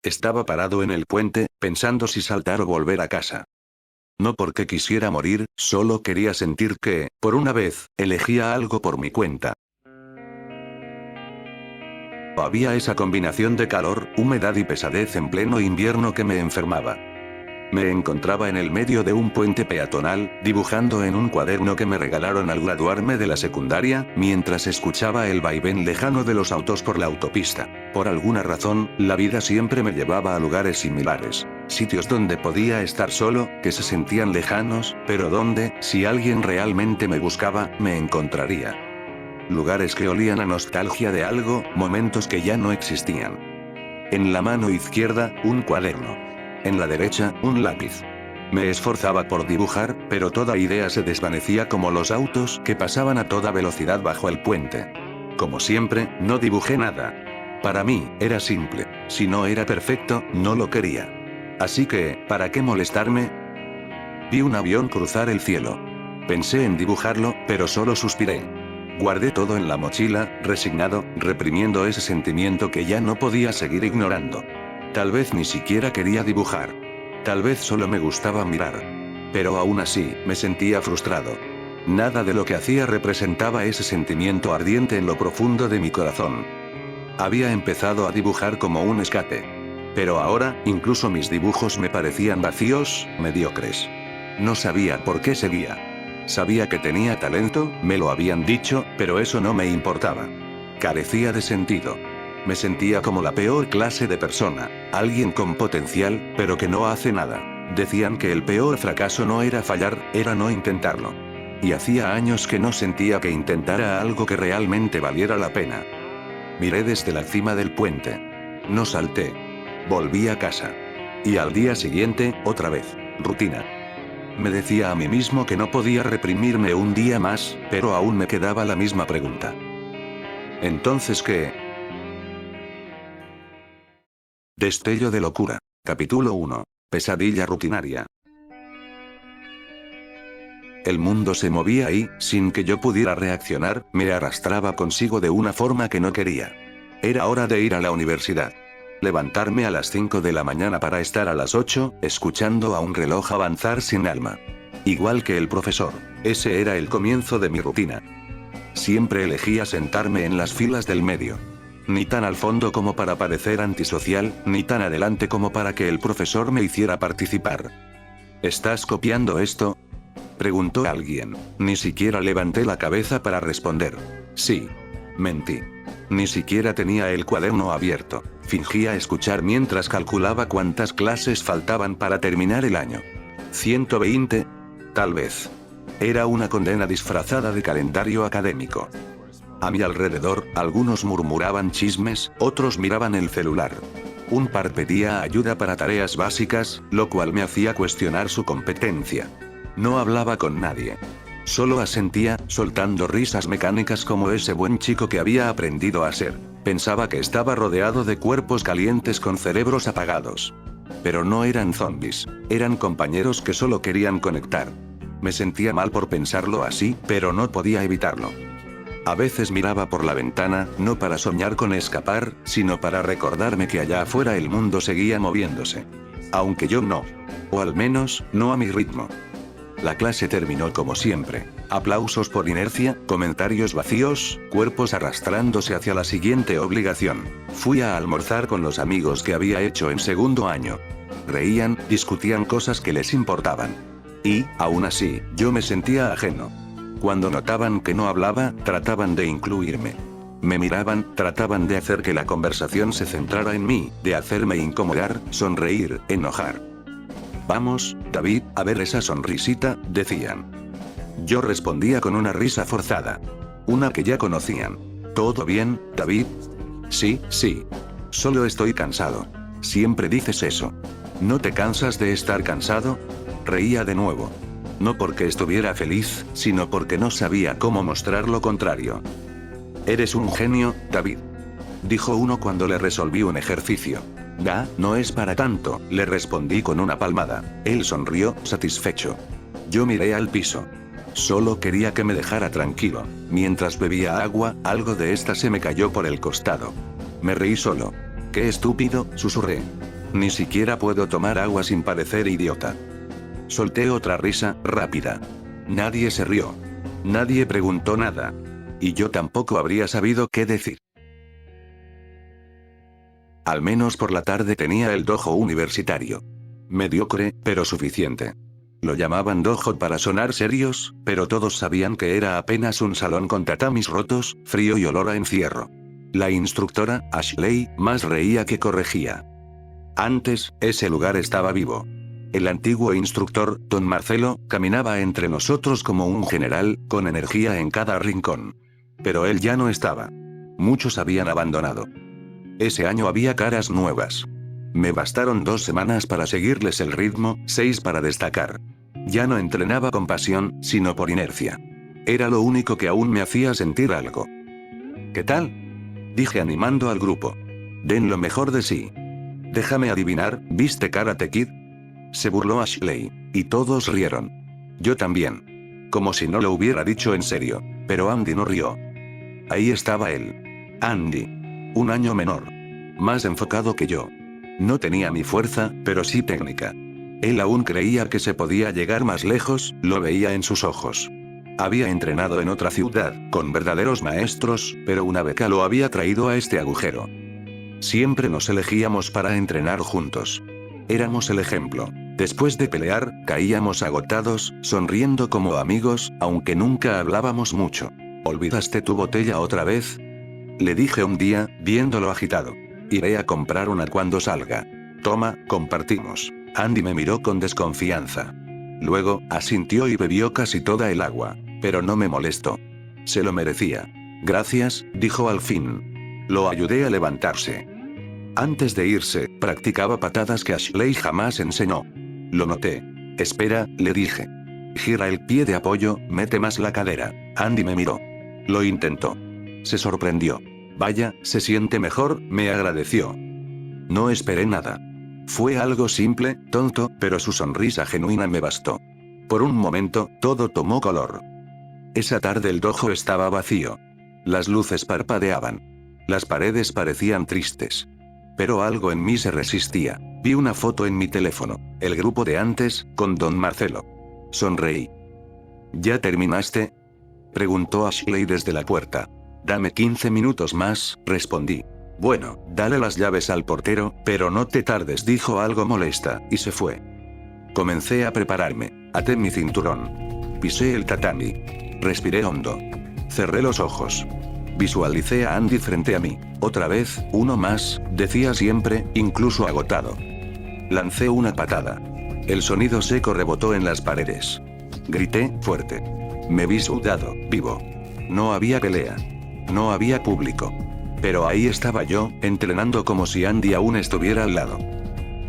Estaba parado en el puente, pensando si saltar o volver a casa. No porque quisiera morir, solo quería sentir que, por una vez, elegía algo por mi cuenta. Había esa combinación de calor, humedad y pesadez en pleno invierno que me enfermaba. Me encontraba en el medio de un puente peatonal, dibujando en un cuaderno que me regalaron al graduarme de la secundaria, mientras escuchaba el vaivén lejano de los autos por la autopista. Por alguna razón, la vida siempre me llevaba a lugares similares. Sitios donde podía estar solo, que se sentían lejanos, pero donde, si alguien realmente me buscaba, me encontraría. Lugares que olían a nostalgia de algo, momentos que ya no existían. En la mano izquierda, un cuaderno. En la derecha, un lápiz. Me esforzaba por dibujar, pero toda idea se desvanecía como los autos que pasaban a toda velocidad bajo el puente. Como siempre, no dibujé nada. Para mí, era simple. Si no era perfecto, no lo quería. Así que, ¿para qué molestarme? Vi un avión cruzar el cielo. Pensé en dibujarlo, pero solo suspiré. Guardé todo en la mochila, resignado, reprimiendo ese sentimiento que ya no podía seguir ignorando. Tal vez ni siquiera quería dibujar. Tal vez solo me gustaba mirar. Pero aún así, me sentía frustrado. Nada de lo que hacía representaba ese sentimiento ardiente en lo profundo de mi corazón. Había empezado a dibujar como un escape. Pero ahora, incluso mis dibujos me parecían vacíos, mediocres. No sabía por qué seguía. Sabía que tenía talento, me lo habían dicho, pero eso no me importaba. Carecía de sentido. Me sentía como la peor clase de persona, alguien con potencial, pero que no hace nada. Decían que el peor fracaso no era fallar, era no intentarlo. Y hacía años que no sentía que intentara algo que realmente valiera la pena. Miré desde la cima del puente. No salté. Volví a casa. Y al día siguiente, otra vez, rutina. Me decía a mí mismo que no podía reprimirme un día más, pero aún me quedaba la misma pregunta. ¿Entonces qué? Destello de locura. Capítulo 1. Pesadilla rutinaria. El mundo se movía y, sin que yo pudiera reaccionar, me arrastraba consigo de una forma que no quería. Era hora de ir a la universidad. Levantarme a las 5 de la mañana para estar a las 8, escuchando a un reloj avanzar sin alma. Igual que el profesor, ese era el comienzo de mi rutina. Siempre elegía sentarme en las filas del medio. Ni tan al fondo como para parecer antisocial, ni tan adelante como para que el profesor me hiciera participar. ¿Estás copiando esto?, preguntó alguien. Ni siquiera levanté la cabeza para responder. Sí. Mentí. Ni siquiera tenía el cuaderno abierto. Fingía escuchar mientras calculaba cuántas clases faltaban para terminar el año. 120, tal vez. Era una condena disfrazada de calendario académico. A mi alrededor, algunos murmuraban chismes, otros miraban el celular. Un par pedía ayuda para tareas básicas, lo cual me hacía cuestionar su competencia. No hablaba con nadie. Solo asentía, soltando risas mecánicas como ese buen chico que había aprendido a ser. Pensaba que estaba rodeado de cuerpos calientes con cerebros apagados. Pero no eran zombies, eran compañeros que solo querían conectar. Me sentía mal por pensarlo así, pero no podía evitarlo. A veces miraba por la ventana, no para soñar con escapar, sino para recordarme que allá afuera el mundo seguía moviéndose. Aunque yo no. O al menos, no a mi ritmo. La clase terminó como siempre. Aplausos por inercia, comentarios vacíos, cuerpos arrastrándose hacia la siguiente obligación. Fui a almorzar con los amigos que había hecho en segundo año. Reían, discutían cosas que les importaban. Y, aún así, yo me sentía ajeno. Cuando notaban que no hablaba, trataban de incluirme. Me miraban, trataban de hacer que la conversación se centrara en mí, de hacerme incomodar, sonreír, enojar. Vamos, David, a ver esa sonrisita, decían. Yo respondía con una risa forzada. Una que ya conocían. ¿Todo bien, David? Sí, sí. Solo estoy cansado. Siempre dices eso. ¿No te cansas de estar cansado? Reía de nuevo. No porque estuviera feliz, sino porque no sabía cómo mostrar lo contrario. Eres un genio, David. Dijo uno cuando le resolví un ejercicio. No es para tanto, le respondí con una palmada. Él sonrió, satisfecho. Yo miré al piso. Solo quería que me dejara tranquilo. Mientras bebía agua, algo de esta se me cayó por el costado. Me reí solo. Qué estúpido, susurré. Ni siquiera puedo tomar agua sin parecer idiota. Solté otra risa, rápida. Nadie se rió. Nadie preguntó nada. Y yo tampoco habría sabido qué decir. Al menos por la tarde tenía el dojo universitario. Mediocre, pero suficiente. Lo llamaban dojo para sonar serios, pero todos sabían que era apenas un salón con tatamis rotos, frío y olor a encierro. La instructora, Ashley, más reía que corregía. Antes, ese lugar estaba vivo. El antiguo instructor, don Marcelo, caminaba entre nosotros como un general, con energía en cada rincón. Pero él ya no estaba. Muchos habían abandonado. Ese año había caras nuevas. Me bastaron 2 semanas para seguirles el ritmo, 6 para destacar. Ya no entrenaba con pasión, sino por inercia. Era lo único que aún me hacía sentir algo. ¿Qué tal?, dije animando al grupo. Den lo mejor de sí. Déjame adivinar, ¿viste Karate Kid? Se burló Ashley, y todos rieron. Yo también. Como si no lo hubiera dicho en serio. Pero Andy no rió. Ahí estaba él. Andy. 1 año menor. Más enfocado que yo. No tenía ni fuerza, pero sí técnica. Él aún creía que se podía llegar más lejos, lo veía en sus ojos. Había entrenado en otra ciudad, con verdaderos maestros, pero una beca lo había traído a este agujero. Siempre nos elegíamos para entrenar juntos. Éramos el ejemplo. Después de pelear, caíamos agotados, sonriendo como amigos, aunque nunca hablábamos mucho. ¿Olvidaste tu botella otra vez?, le dije un día, viéndolo agitado. Iré a comprar una cuando salga. Toma, compartimos. Andy me miró con desconfianza. Luego, asintió y bebió casi toda el agua. Pero no me molestó. Se lo merecía. Gracias, dijo al fin. Lo ayudé a levantarse. Antes de irse, practicaba patadas que Ashley jamás enseñó. Lo noté. Espera, le dije. Gira el pie de apoyo, mete más la cadera. Andy me miró. Lo intentó. Se sorprendió. Vaya, se siente mejor, me agradeció. No esperé nada. Fue algo simple, tonto, pero su sonrisa genuina me bastó. Por un momento, todo tomó color. Esa tarde el dojo estaba vacío. Las luces parpadeaban. Las paredes parecían tristes. Pero algo en mí se resistía. Vi una foto en mi teléfono. El grupo de antes, con don Marcelo. Sonreí. ¿Ya terminaste?, preguntó Ashley desde la puerta. Dame 15 minutos más, respondí. Bueno, dale las llaves al portero, pero no te tardes, dijo algo molesta, y se fue. Comencé a prepararme. Até mi cinturón. Pisé el tatami. Respiré hondo. Cerré los ojos. Visualicé a Andy frente a mí. Otra vez, uno más, decía siempre, incluso agotado. Lancé una patada. El sonido seco rebotó en las paredes. Grité, fuerte. Me vi sudado, vivo. No había pelea. No había público. Pero ahí estaba yo, entrenando como si Andy aún estuviera al lado.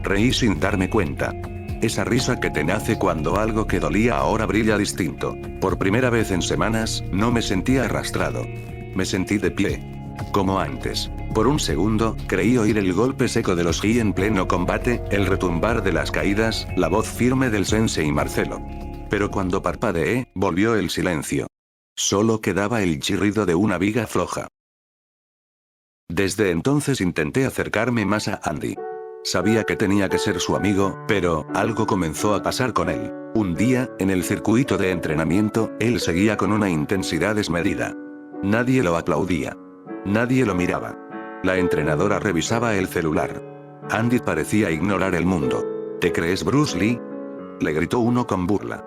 Reí sin darme cuenta. Esa risa que te nace cuando algo que dolía ahora brilla distinto. Por primera vez en semanas, no me sentía arrastrado. Me sentí de pie. Como antes. Por un segundo, creí oír el golpe seco de los gi en pleno combate, el retumbar de las caídas, la voz firme del sensei Marcelo. Pero cuando parpadeé, volvió el silencio. Solo quedaba el chirrido de una viga floja. Desde entonces intenté acercarme más a Andy. Sabía que tenía que ser su amigo, pero algo comenzó a pasar con él. Un día, en el circuito de entrenamiento, él seguía con una intensidad desmedida. Nadie lo aplaudía. Nadie lo miraba. La entrenadora revisaba el celular. Andy parecía ignorar el mundo. ¿Te crees Bruce Lee?, le gritó uno con burla.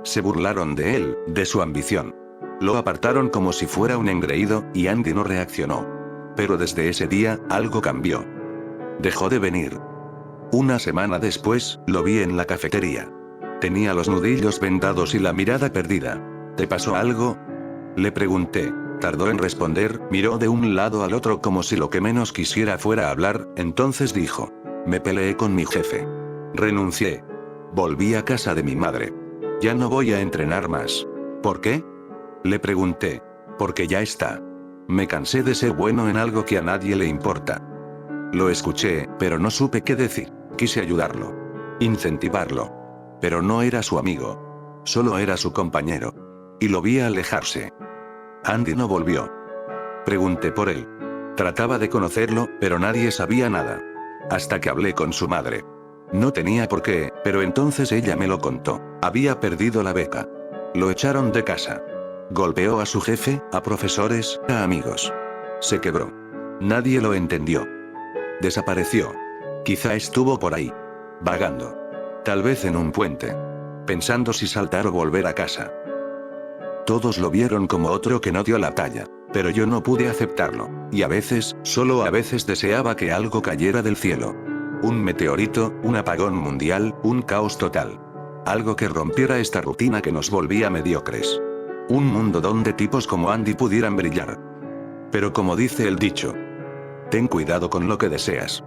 Se burlaron de él, de su ambición. Lo apartaron como si fuera un engreído, y Andy no reaccionó. Pero desde ese día, algo cambió. Dejó de venir. Una semana después, lo vi en la cafetería. Tenía los nudillos vendados y la mirada perdida. ¿Te pasó algo?, le pregunté. Tardó en responder, miró de un lado al otro como si lo que menos quisiera fuera hablar, entonces dijo. Me peleé con mi jefe. Renuncié. Volví a casa de mi madre. Ya no voy a entrenar más. ¿Por qué?, le pregunté. Porque ya está. Me cansé de ser bueno en algo que a nadie le importa. Lo escuché, pero no supe qué decir. Quise ayudarlo. Incentivarlo. Pero no era su amigo. Solo era su compañero. Y lo vi alejarse. Andy no volvió. Pregunté por él. Trataba de conocerlo, pero nadie sabía nada. Hasta que hablé con su madre. No tenía por qué, pero entonces ella me lo contó. Había perdido la beca. Lo echaron de casa. Golpeó a su jefe, a profesores, a amigos. Se quebró. Nadie lo entendió. Desapareció. Quizá estuvo por ahí. Vagando. Tal vez en un puente. Pensando si saltar o volver a casa. Todos lo vieron como otro que no dio la talla. Pero yo no pude aceptarlo. Y a veces, solo a veces deseaba que algo cayera del cielo. Un meteorito, un apagón mundial, un caos total. Algo que rompiera esta rutina que nos volvía mediocres. Un mundo donde tipos como Andy pudieran brillar. Pero como dice el dicho, ten cuidado con lo que deseas.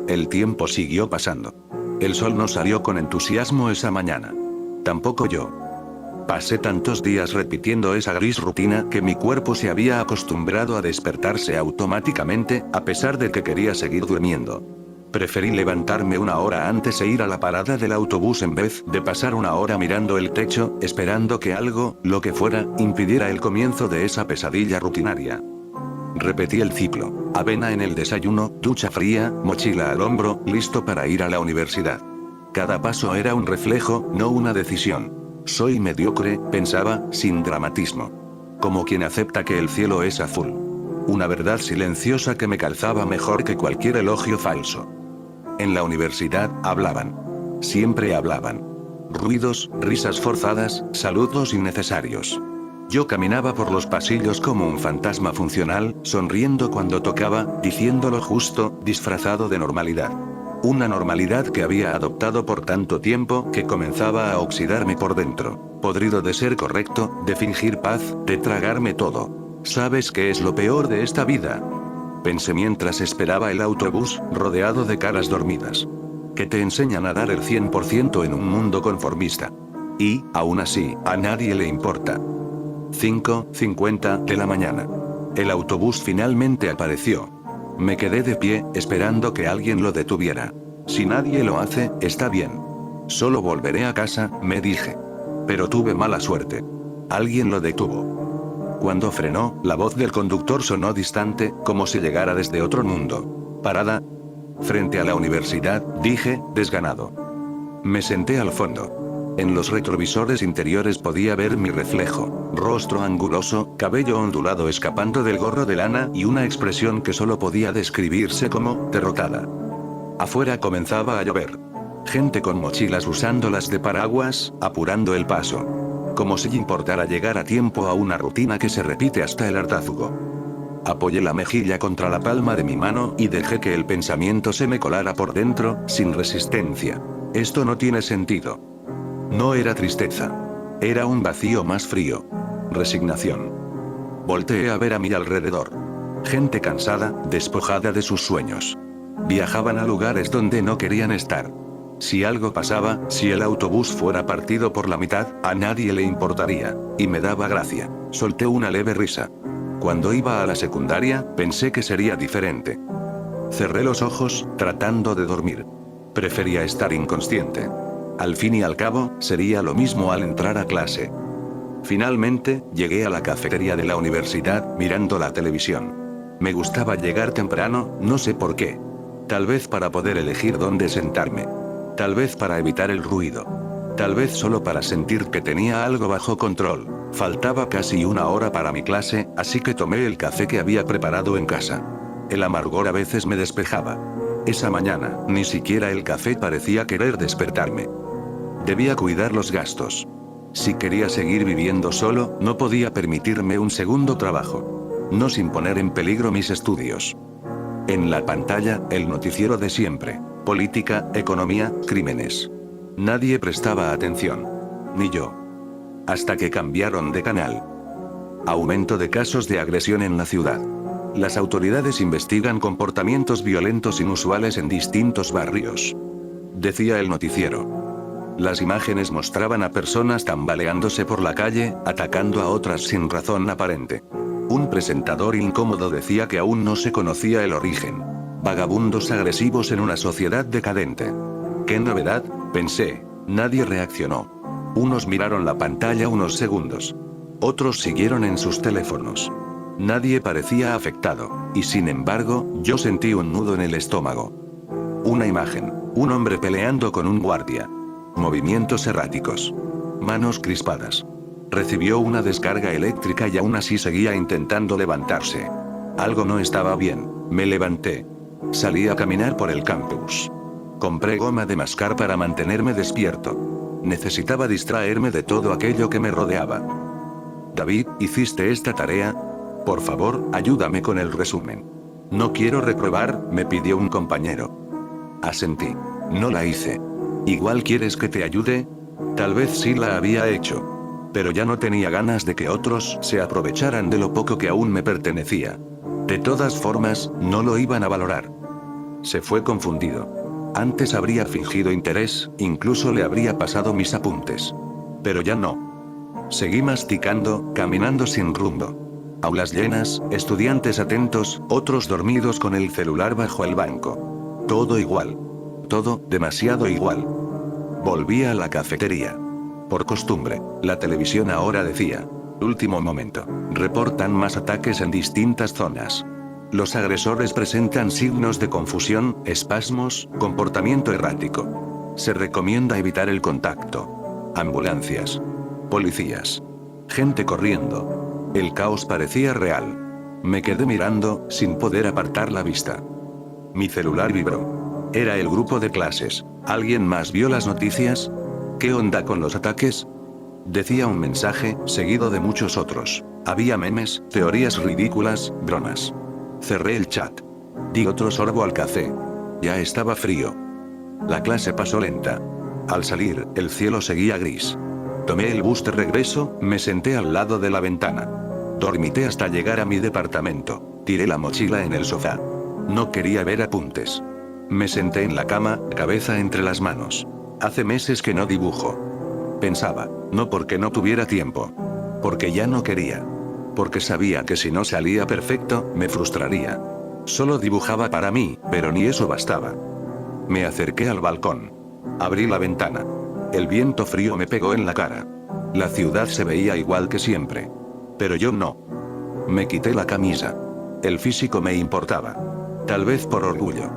El tiempo siguió pasando. El sol no salió con entusiasmo esa mañana. Tampoco yo. Pasé tantos días repitiendo esa gris rutina que mi cuerpo se había acostumbrado a despertarse automáticamente, a pesar de que quería seguir durmiendo. Preferí levantarme una hora antes e ir a la parada del autobús en vez de pasar una hora mirando el techo, esperando que algo, lo que fuera, impidiera el comienzo de esa pesadilla rutinaria. Repetí el ciclo: avena en el desayuno, ducha fría, mochila al hombro, listo para ir a la universidad. Cada paso era un reflejo, no una decisión. Soy mediocre, pensaba, sin dramatismo. Como quien acepta que el cielo es azul. Una verdad silenciosa que me calzaba mejor que cualquier elogio falso. En la universidad, hablaban. Siempre hablaban. Ruidos, risas forzadas, saludos innecesarios. Yo caminaba por los pasillos como un fantasma funcional, sonriendo cuando tocaba, diciendo lo justo, disfrazado de normalidad. Una normalidad que había adoptado por tanto tiempo que comenzaba a oxidarme por dentro. Podrido de ser correcto, de fingir paz, de tragarme todo. ¿Sabes qué es lo peor de esta vida? Pensé mientras esperaba el autobús, rodeado de caras dormidas. Que te enseñan a dar el 100% en un mundo conformista. Y, aún así, a nadie le importa. 5:50 de la mañana. El autobús finalmente apareció. Me quedé de pie, esperando que alguien lo detuviera. Si nadie lo hace, está bien. Solo volveré a casa, me dije. Pero tuve mala suerte. Alguien lo detuvo. Cuando frenó, la voz del conductor sonó distante, como si llegara desde otro mundo. Parada. Frente a la universidad, dije, desganado. Me senté al fondo. En los retrovisores interiores podía ver mi reflejo, rostro anguloso, cabello ondulado escapando del gorro de lana y una expresión que solo podía describirse como derrotada. Afuera comenzaba a llover. Gente con mochilas usándolas de paraguas, apurando el paso. Como si importara llegar a tiempo a una rutina que se repite hasta el hartazgo. Apoyé la mejilla contra la palma de mi mano y dejé que el pensamiento se me colara por dentro, sin resistencia. Esto no tiene sentido. No era tristeza. Era un vacío más frío. Resignación. Volteé a ver a mi alrededor. Gente cansada, despojada de sus sueños. Viajaban a lugares donde no querían estar. Si algo pasaba, si el autobús fuera partido por la mitad, a nadie le importaría. Y me daba gracia. Solté una leve risa. Cuando iba a la secundaria, pensé que sería diferente. Cerré los ojos, tratando de dormir. Prefería estar inconsciente. Al fin y al cabo, sería lo mismo al entrar a clase. Finalmente, llegué a la cafetería de la universidad, mirando la televisión. Me gustaba llegar temprano, no sé por qué. Tal vez para poder elegir dónde sentarme. Tal vez para evitar el ruido. Tal vez solo para sentir que tenía algo bajo control. Faltaba casi una hora para mi clase, así que tomé el café que había preparado en casa. El amargor a veces me despejaba. Esa mañana, ni siquiera el café parecía querer despertarme. Debía cuidar los gastos. Si quería seguir viviendo solo, no podía permitirme un segundo trabajo. No sin poner en peligro mis estudios. En la pantalla, el noticiero de siempre. Política, economía, crímenes. Nadie prestaba atención. Ni yo. Hasta que cambiaron de canal. Aumento de casos de agresión en la ciudad. Las autoridades investigan comportamientos violentos inusuales en distintos barrios. Decía el noticiero. Las imágenes mostraban a personas tambaleándose por la calle, atacando a otras sin razón aparente. Un presentador incómodo decía que aún no se conocía el origen. Vagabundos agresivos en una sociedad decadente. ¡Qué novedad!, pensé. Nadie reaccionó. Unos miraron la pantalla unos segundos. Otros siguieron en sus teléfonos. Nadie parecía afectado, y sin embargo, yo sentí un nudo en el estómago. Una imagen, un hombre peleando con un guardia. Movimientos erráticos. Manos crispadas. Recibió una descarga eléctrica y aún así seguía intentando levantarse. Algo no estaba bien. Me levanté. Salí a caminar por el campus. Compré goma de mascar para mantenerme despierto. Necesitaba distraerme de todo aquello que me rodeaba. David, ¿hiciste esta tarea? Por favor, ayúdame con el resumen. No quiero reprobar, me pidió un compañero. Asentí. No la hice. ¿Igual quieres que te ayude? Tal vez sí la había hecho. Pero ya no tenía ganas de que otros se aprovecharan de lo poco que aún me pertenecía. De todas formas, no lo iban a valorar. Se fue confundido. Antes habría fingido interés, incluso le habría pasado mis apuntes. Pero ya no. Seguí masticando, caminando sin rumbo. Aulas llenas, estudiantes atentos, otros dormidos con el celular bajo el banco. Todo igual. Todo, demasiado igual. Volví a la cafetería. Por costumbre, la televisión ahora decía: último momento. Reportan más ataques en distintas zonas. Los agresores presentan signos de confusión, espasmos, comportamiento errático. Se recomienda evitar el contacto. Ambulancias. Policías. Gente corriendo. El caos parecía real. Me quedé mirando, sin poder apartar la vista. Mi celular vibró. Era el grupo de clases. ¿Alguien más vio las noticias? ¿Qué onda con los ataques? Decía un mensaje, seguido de muchos otros. Había memes, teorías ridículas, bromas. Cerré el chat. Di otro sorbo al café. Ya estaba frío. La clase pasó lenta. Al salir, el cielo seguía gris. Tomé el bus de regreso, me senté al lado de la ventana. Dormité hasta llegar a mi departamento. Tiré la mochila en el sofá. No quería ver apuntes. Me senté en la cama, cabeza entre las manos. Hace meses que no dibujo. Pensaba, no porque no tuviera tiempo. Porque ya no quería. Porque sabía que si no salía perfecto, me frustraría. Solo dibujaba para mí, pero ni eso bastaba. Me acerqué al balcón. Abrí la ventana. El viento frío me pegó en la cara. La ciudad se veía igual que siempre. Pero yo no. Me quité la camisa. El físico me importaba. Tal vez por orgullo.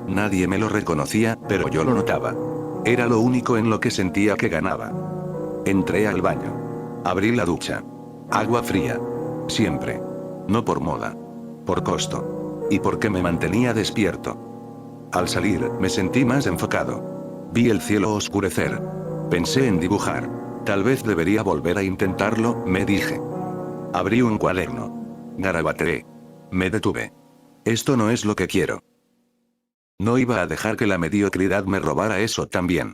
Nadie me lo reconocía, pero yo lo notaba. Era lo único en lo que sentía que ganaba. Entré al baño. Abrí la ducha. Agua fría. Siempre. No por moda. Por costo. Y porque me mantenía despierto. Al salir, me sentí más enfocado. Vi el cielo oscurecer. Pensé en dibujar. Tal vez debería volver a intentarlo, me dije. Abrí un cuaderno. Garabateé. Me detuve. Esto no es lo que quiero. No iba a dejar que la mediocridad me robara eso también.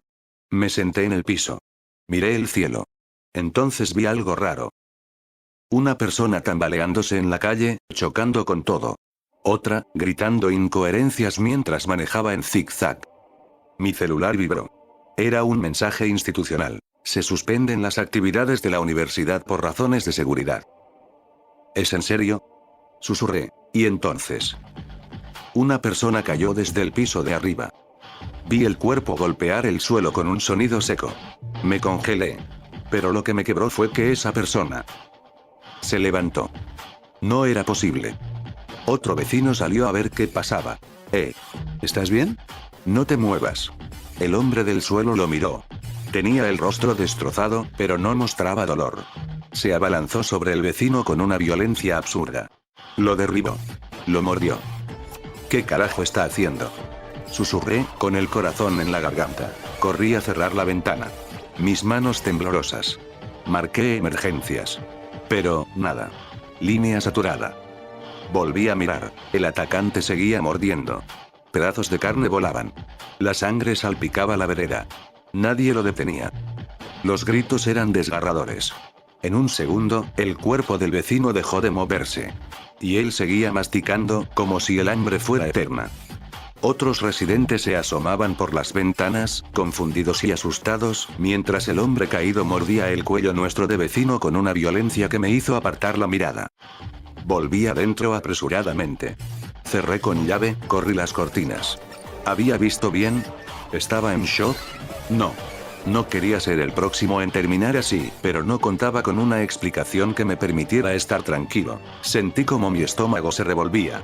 Me senté en el piso. Miré el cielo. Entonces vi algo raro. Una persona tambaleándose en la calle, chocando con todo. Otra, gritando incoherencias mientras manejaba en zigzag. Mi celular vibró. Era un mensaje institucional. Se suspenden las actividades de la universidad por razones de seguridad. ¿Es en serio? Susurré. Y entonces. Una persona cayó desde el piso de arriba. Vi el cuerpo golpear el suelo con un sonido seco. Me congelé. Pero lo que me quebró fue que esa persona se levantó. No era posible. Otro vecino salió a ver qué pasaba. ¿Estás bien? No te muevas. El hombre del suelo lo miró. Tenía el rostro destrozado, pero no mostraba dolor. Se abalanzó sobre el vecino con una violencia absurda. Lo derribó. Lo mordió. ¿Qué carajo está haciendo? Susurré, con el corazón en la garganta. Corrí a cerrar la ventana. Mis manos temblorosas. Marqué emergencias. Pero, nada. Línea saturada. Volví a mirar. El atacante seguía mordiendo. Pedazos de carne volaban. La sangre salpicaba la vereda. Nadie lo detenía. Los gritos eran desgarradores. En un segundo, el cuerpo del vecino dejó de moverse. Y él seguía masticando, como si el hambre fuera eterna. Otros residentes se asomaban por las ventanas, confundidos y asustados, mientras el hombre caído mordía el cuello nuestro de vecino con una violencia que me hizo apartar la mirada. Volví adentro apresuradamente. Cerré con llave, corrí las cortinas. ¿Había visto bien? ¿Estaba en shock? No. No quería ser el próximo en terminar así, pero no contaba con una explicación que me permitiera estar tranquilo. Sentí como mi estómago se revolvía.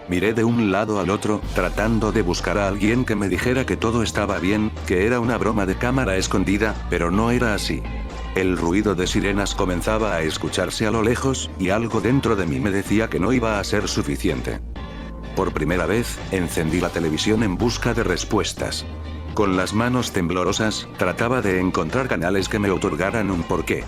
Miré de un lado al otro, tratando de buscar a alguien que me dijera que todo estaba bien, que era una broma de cámara escondida, pero no era así. El ruido de sirenas comenzaba a escucharse a lo lejos, y algo dentro de mí me decía que no iba a ser suficiente. Por primera vez, encendí la televisión en busca de respuestas. Con las manos temblorosas, trataba de encontrar canales que me otorgaran un porqué.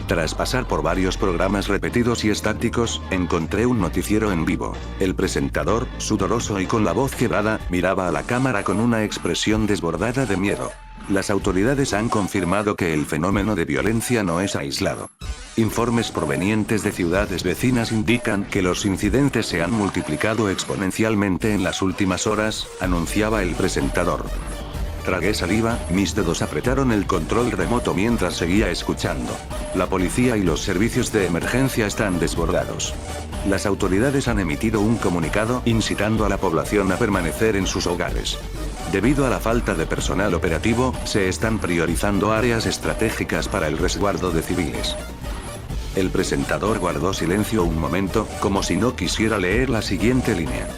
Tras pasar por varios programas repetidos y estáticos, encontré un noticiero en vivo. El presentador, sudoroso y con la voz quebrada, miraba a la cámara con una expresión desbordada de miedo. Las autoridades han confirmado que el fenómeno de violencia no es aislado. Informes provenientes de ciudades vecinas indican que los incidentes se han multiplicado exponencialmente en las últimas horas, anunciaba el presentador. Tragué saliva, mis dedos apretaron el control remoto mientras seguía escuchando. La policía y los servicios de emergencia están desbordados. Las autoridades han emitido un comunicado incitando a la población a permanecer en sus hogares. Debido a la falta de personal operativo, se están priorizando áreas estratégicas para el resguardo de civiles. El presentador guardó silencio un momento, como si no quisiera leer la siguiente línea.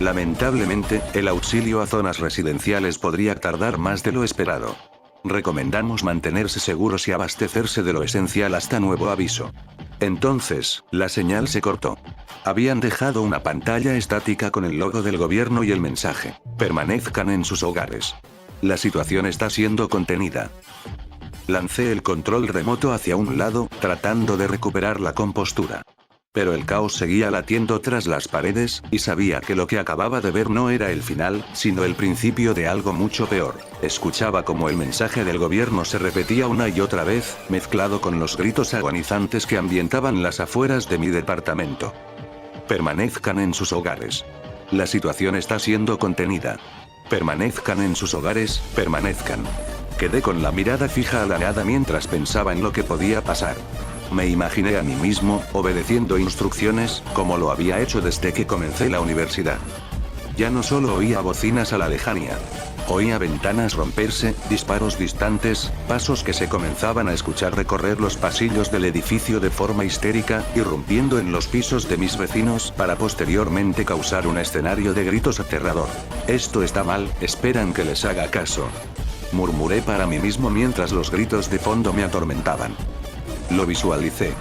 Lamentablemente, el auxilio a zonas residenciales podría tardar más de lo esperado. Recomendamos mantenerse seguros y abastecerse de lo esencial hasta nuevo aviso. Entonces, la señal se cortó. Habían dejado una pantalla estática con el logo del gobierno y el mensaje: permanezcan en sus hogares. La situación está siendo contenida. Lancé el control remoto hacia un lado, tratando de recuperar la compostura. Pero el caos seguía latiendo tras las paredes, y sabía que lo que acababa de ver no era el final, sino el principio de algo mucho peor. Escuchaba como el mensaje del gobierno se repetía una y otra vez, mezclado con los gritos agonizantes que ambientaban las afueras de mi departamento. Permanezcan en sus hogares. La situación está siendo contenida. Permanezcan en sus hogares, permanezcan. Quedé con la mirada fija a la nada mientras pensaba en lo que podía pasar. Me imaginé a mí mismo, obedeciendo instrucciones, como lo había hecho desde que comencé la universidad. Ya no solo oía bocinas a la lejanía. Oía ventanas romperse, disparos distantes, pasos que se comenzaban a escuchar recorrer los pasillos del edificio de forma histérica, irrumpiendo en los pisos de mis vecinos para posteriormente causar un escenario de gritos aterrador. Esto está mal, esperan que les haga caso. Murmuré para mí mismo mientras los gritos de fondo me atormentaban. Lo visualicé.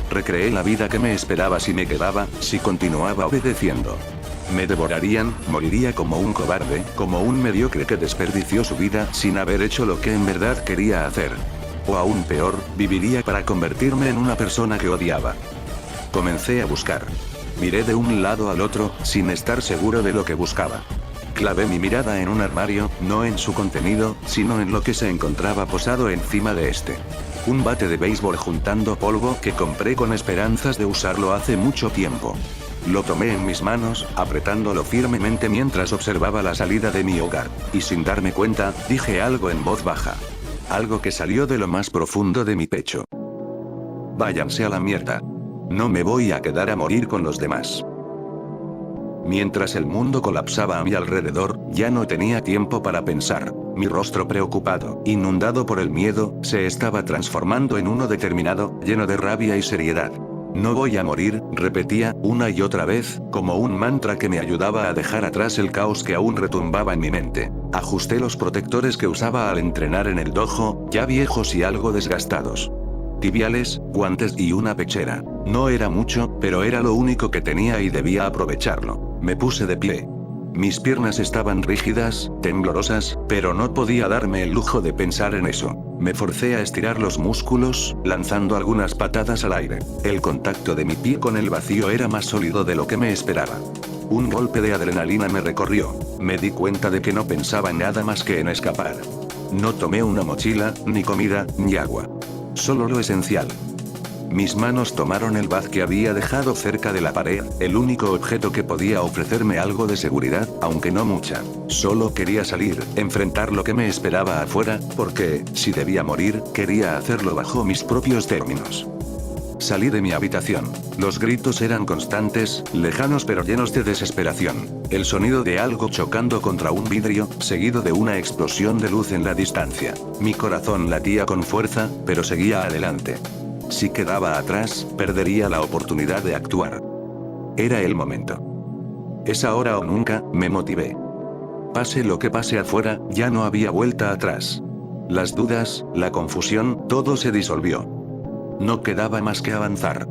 Recreé la vida que me esperaba si me quedaba, si continuaba obedeciendo. Me devorarían, moriría como un cobarde, como un mediocre que desperdició su vida sin haber hecho lo que en verdad quería hacer. O aún peor, viviría para convertirme en una persona que odiaba. Comencé a buscar. Miré de un lado al otro, sin estar seguro de lo que buscaba. Clavé mi mirada en un armario, no en su contenido, sino en lo que se encontraba posado encima de este. Un bate de béisbol juntando polvo que compré con esperanzas de usarlo hace mucho tiempo. Lo tomé en mis manos, apretándolo firmemente mientras observaba la salida de mi hogar, y sin darme cuenta, dije algo en voz baja. Algo que salió de lo más profundo de mi pecho. Váyanse a la mierda. No me voy a quedar a morir con los demás. Mientras el mundo colapsaba a mi alrededor, ya no tenía tiempo para pensar. Mi rostro preocupado, inundado por el miedo, se estaba transformando en uno determinado, lleno de rabia y seriedad. No voy a morir, repetía, una y otra vez, como un mantra que me ayudaba a dejar atrás el caos que aún retumbaba en mi mente. Ajusté los protectores que usaba al entrenar en el dojo, ya viejos y algo desgastados. Tibiales, guantes y una pechera. No era mucho, pero era lo único que tenía y debía aprovecharlo. Me puse de pie. Mis piernas estaban rígidas, temblorosas, pero no podía darme el lujo de pensar en eso. Me forcé a estirar los músculos, lanzando algunas patadas al aire. El contacto de mi pie con el vacío era más sólido de lo que me esperaba. Un golpe de adrenalina me recorrió. Me di cuenta de que no pensaba en nada más que en escapar. No tomé una mochila, ni comida, ni agua. Solo lo esencial. Mis manos tomaron el bat que había dejado cerca de la pared, el único objeto que podía ofrecerme algo de seguridad, aunque no mucha. Solo quería salir, enfrentar lo que me esperaba afuera, porque, si debía morir, quería hacerlo bajo mis propios términos. Salí de mi habitación. Los gritos eran constantes, lejanos pero llenos de desesperación. El sonido de algo chocando contra un vidrio, seguido de una explosión de luz en la distancia. Mi corazón latía con fuerza, pero seguía adelante. Si quedaba atrás, perdería la oportunidad de actuar. Era el momento. Es ahora o nunca, me motivé. Pase lo que pase afuera, ya no había vuelta atrás. Las dudas, la confusión, todo se disolvió. No quedaba más que avanzar.